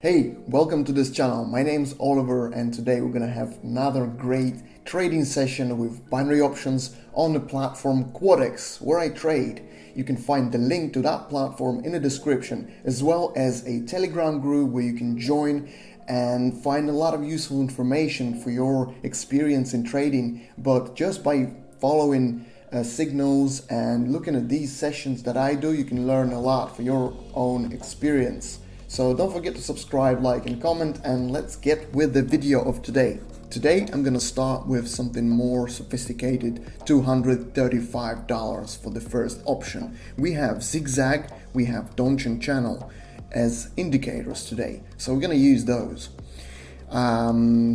Hey, welcome to this channel. My name's Oliver and today we're gonna have another great trading session with binary options on the platform Quotex where I trade. You can find the link to that platform in the description, as well as a Telegram group where you can join and find a lot of useful information for your experience in trading. But just by following signals and looking at these sessions that I do, you can learn a lot for your own experience. So don't forget to subscribe, like and comment, and let's get with the video of today. Today I'm gonna start with something more sophisticated, $235 for the first option. We have zigzag, we have Donchian channel as indicators today, so we're gonna use those.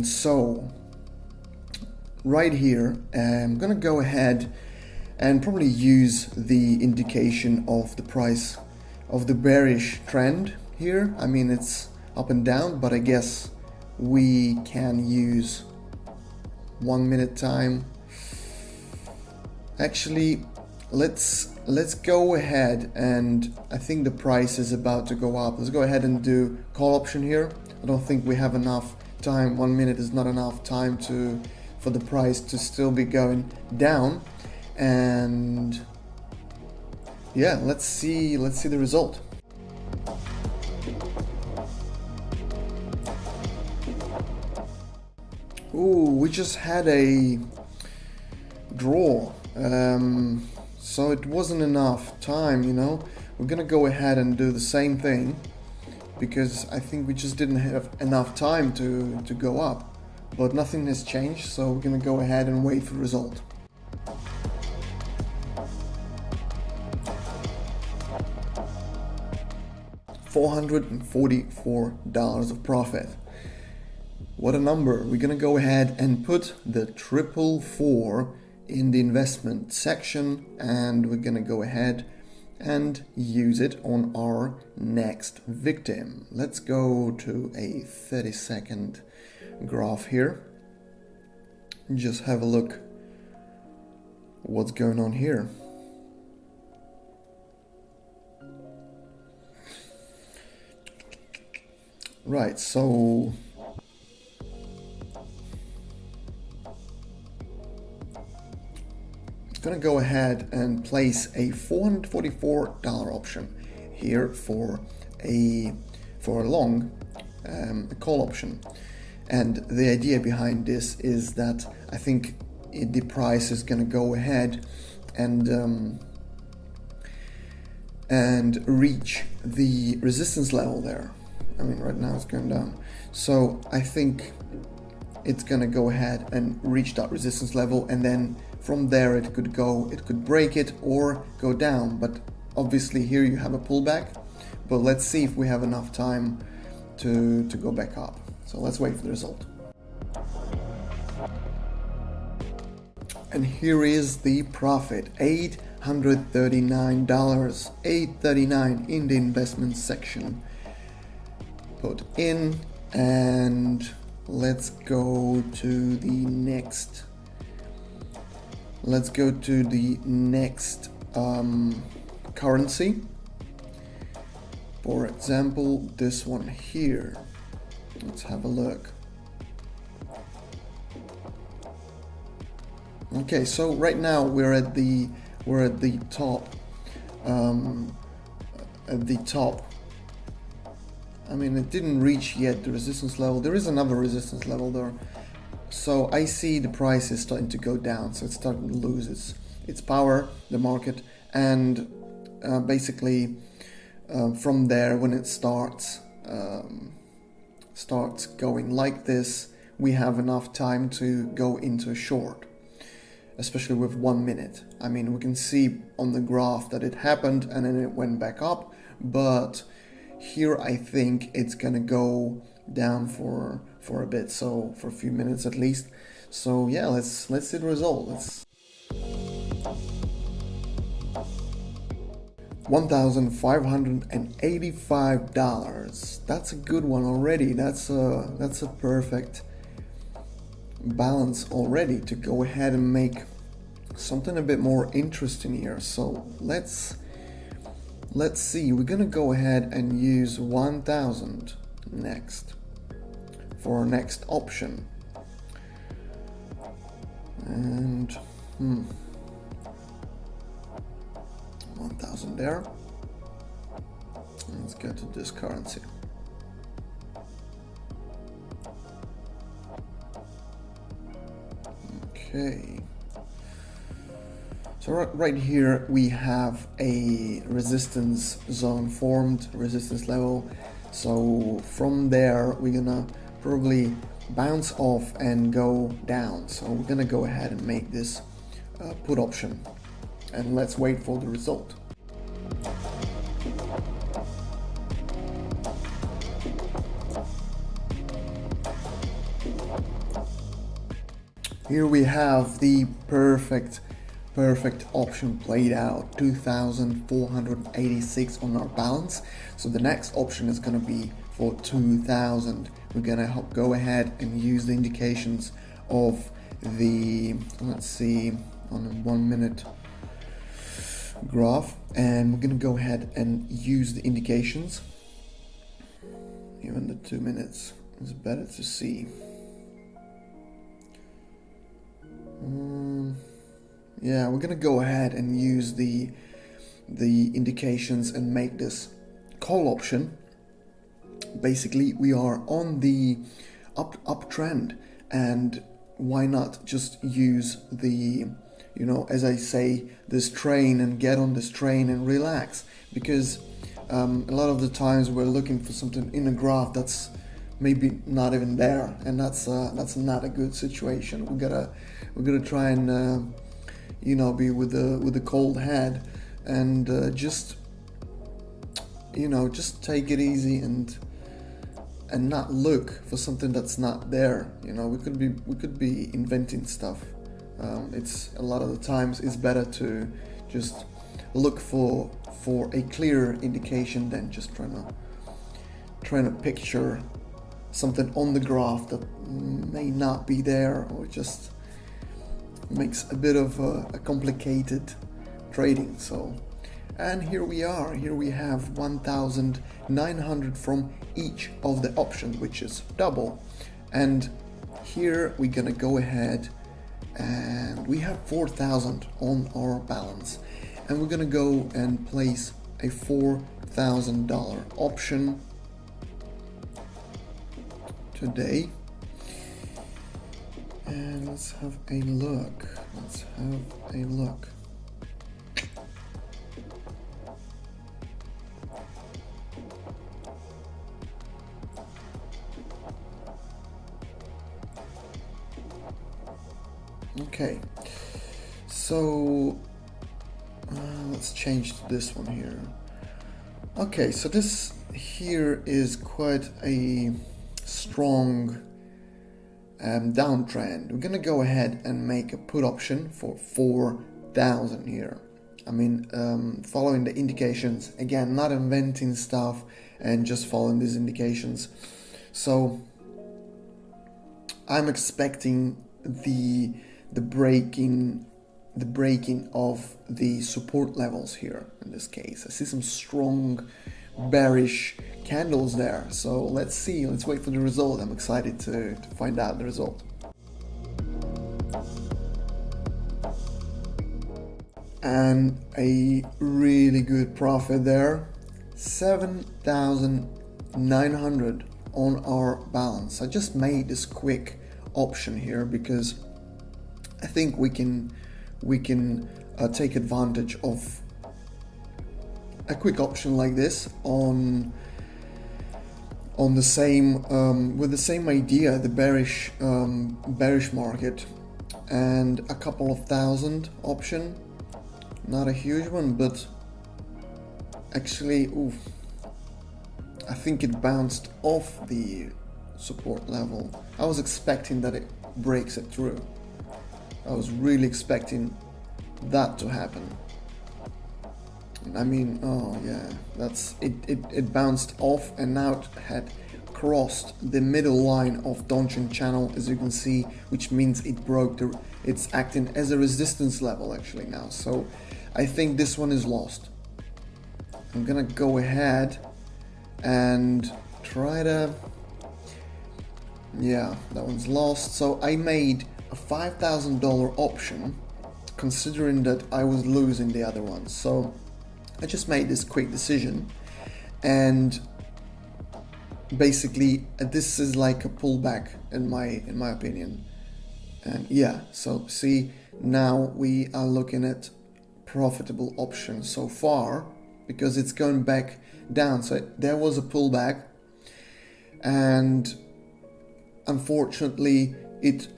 So right here I'm gonna go ahead and probably use the indication of the price of the bearish trend here. I mean, it's up and down, but I guess we can use 1 minute time. Actually, let's go ahead, and I think the price is about to go up. Let's go ahead and do call option here. I don't think we have enough time. 1 minute is not enough time for the price to still be going down. And yeah, let's see the result. Ooh, we just had a draw, so it wasn't enough time, you know. We're gonna go ahead and do the same thing because I think we just didn't have enough time to go up, but nothing has changed, so we're gonna go ahead and wait for the result. $444 of profit. What a number. We're gonna go ahead and put the 444 in the investment section, and we're gonna go ahead and use it on our next victim. Let's go to a 30-second graph here. Just have a look what's going on here. Right, so gonna go ahead and place a $444 option here for a long a call option. And the idea behind this is that I think the price is gonna go ahead and reach the resistance level there. I mean, right now it's going down, so I think it's gonna go ahead and reach that resistance level, and then from there it could break it or go down. But obviously here you have a pullback, but let's see if we have enough time to go back up. So let's wait for the result. And here is the profit, $839, $839 in the investment section. Put in, and let's go to the next. Let's go to the next currency. For example, this one here. Let's have a look. Okay, so right now we're at the top. At the top. I mean, it didn't reach yet the resistance level. There is another resistance level there. So I see the price is starting to go down, so it's starting to lose its power, the market, and basically from there, when it starts going like this, we have enough time to go into a short, especially with 1 minute. I mean, we can see on the graph that it happened and then it went back up, but here I think it's gonna go down for a bit, so for a few minutes at least. So yeah, let's see the result. $1,585. That's a good one already. That's a perfect balance already to go ahead and make something a bit more interesting here. So let's see. We're gonna go ahead and use 1,000 next for our next option. And 1,000 there. Let's go to this currency. Okay. So right here we have a resistance zone formed, resistance level. So from there we're gonna probably bounce off and go down. So we're gonna go ahead and make this put option, and let's wait for the result. Here we have the perfect option played out, 2,486 on our balance. So the next option is going to be for 2,000. We're going to go ahead and use the indications of the, let's see, on a 1 minute graph, and we're going to go ahead and use the indications. Even the 2 minutes is better to see. Yeah, we're gonna go ahead and use the indications and make this call option. Basically, we are on the uptrend, and why not just use the, you know, as I say, this train, and get on this train and relax, because a lot of the times we're looking for something in a graph that's maybe not even there, and that's not a good situation. We're gonna try and you know, be with a cold head, and just, you know, just take it easy and not look for something that's not there. You know, we could be inventing stuff. It's a lot of the times it's better to just look for a clear indication than just trying to picture something on the graph that may not be there, or just makes a bit of a complicated trading. So, and here we are. Here we have 1,900 from each of the options, which is double. And here we're gonna go ahead, and we have 4,000 on our balance, and we're gonna go and place a $4,000 option today. And let's have a look. Okay, so let's change to this one here. Okay, so this here is quite a strong downtrend. We're gonna go ahead and make a put option for 4,000 here. I mean, following the indications, again, not inventing stuff, and just following these indications. So I'm expecting the breaking of the support levels here. In this case, I see some strong bearish candles there. So let's wait for the result. I'm excited to find out the result. And a really good profit there, 7,900 on our balance. I just made this quick option here because I think we can take advantage of a quick option like this on the same with the same idea, the bearish market, and a couple of thousand option. Not a huge one, but actually, I think it bounced off the support level. I was expecting that it breaks it through. I was really expecting that to happen. I mean, oh yeah, that's it. It bounced off, and now it had crossed the middle line of Donchian channel, as you can see, which means it broke it's acting as a resistance level actually now. So I think this one is lost. I'm gonna go ahead and try to... Yeah, that one's lost. So I made a $5,000 option considering that I was losing the other one. So I just made this quick decision, and basically this is like a pullback in my opinion. And yeah, so see, now we are looking at profitable options so far because it's going back down. So there was a pullback, and unfortunately it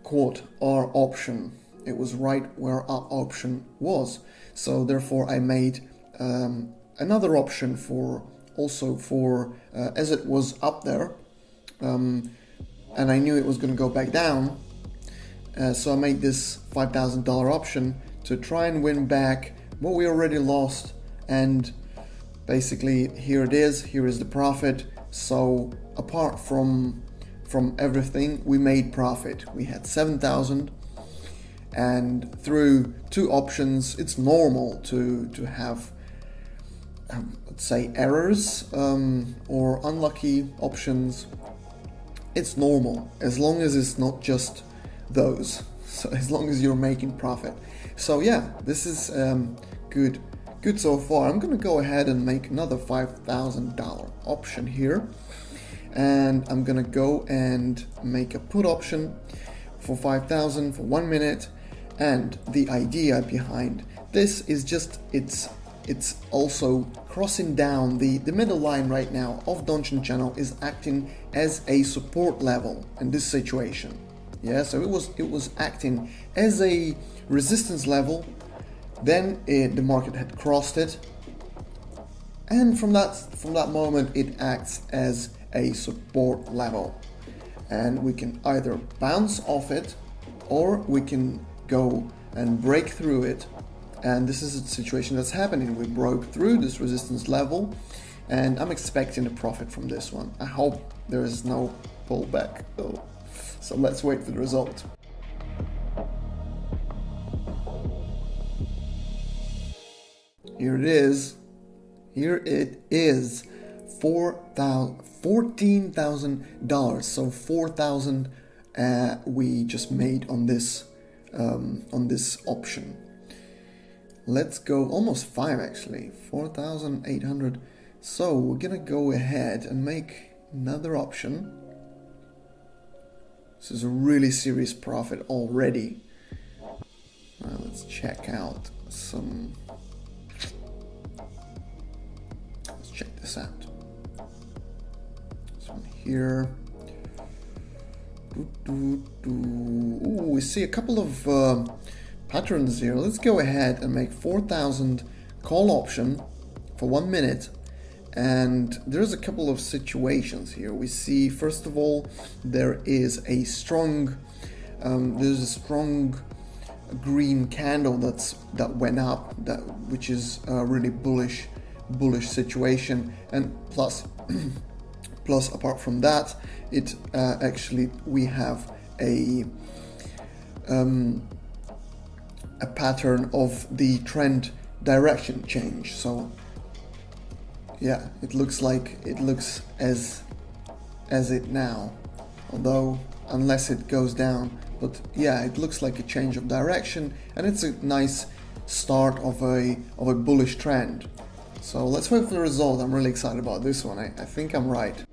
caught our option. It was right where our option was. So therefore I made another option for as it was up there, and I knew it was going to go back down. So I made this $5,000 option to try and win back what we already lost. And basically here it is. Here is the profit. So apart from everything, we made profit. We had 7,000, and through two options, it's normal to have let's say errors or unlucky options. It's normal as long as it's not just those. So as long as you're making profit. So yeah, this is good so far. I'm gonna go ahead and make another $5,000 option here, and I'm gonna go and make a put option for 5,000 for 1 minute. And the idea behind this is just it's also crossing down the middle line right now of Donchian channel is acting as a support level in this situation. Yeah, so it was acting as a resistance level, then the market had crossed it, and from that moment it acts as a support level, and we can either bounce off it or we can go and break through it. And this is a situation that's happening. We broke through this resistance level, and I'm expecting a profit from this one. I hope there is no pullback though. So let's wait for the result. Here it is. Here it is. $14,000. So 4,000 we just made on this option. Let's go almost 5 actually, 4,800. So we're gonna go ahead and make another option. This is a really serious profit already. Let's check out some. Let's check this out. This one here. Ooh, we see a couple of patterns here. Let's go ahead and make 4,000 call option for 1 minute. And there's a couple of situations here. We see, first of all, there's a strong green candle that went up, which is a really bullish situation. And plus apart from that, it actually we have a pattern of the trend direction change. So yeah, it looks as it now, although unless it goes down. But yeah, it looks like a change of direction, and it's a nice start of a bullish trend. So let's wait for the result. I'm really excited about this one. I think I'm right.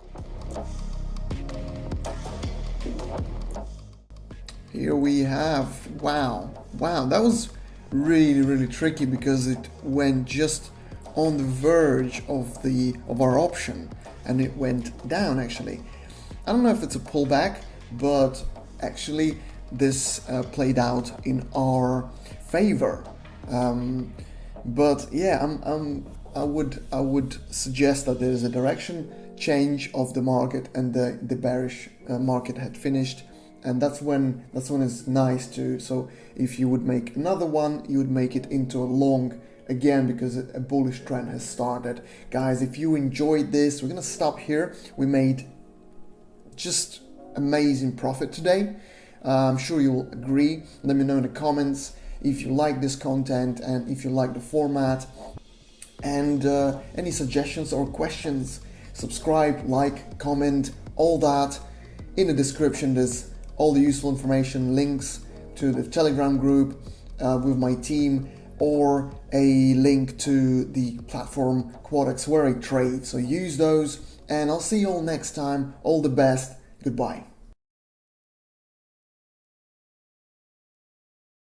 Here we have, wow, that was really tricky because it went just on the verge of our option, and it went down actually. I don't know if it's a pullback, but actually this played out in our favor. But yeah, I would suggest that there is a direction change of the market, and the bearish market had finished, and that's when it's nice to. So if you would make another one, you would make it into a long again, because a bullish trend has started. Guys, if you enjoyed this, we're gonna stop here. We made just amazing profit today. I'm sure you'll agree. Let me know in the comments if you like this content and if you like the format, and any suggestions or questions. subscribe, like, comment, all that. In the description there's all the useful information, links to the Telegram group with my team, or a link to the platform Quotex where I trade. So use those, and I'll see you all next time. All the best. Goodbye.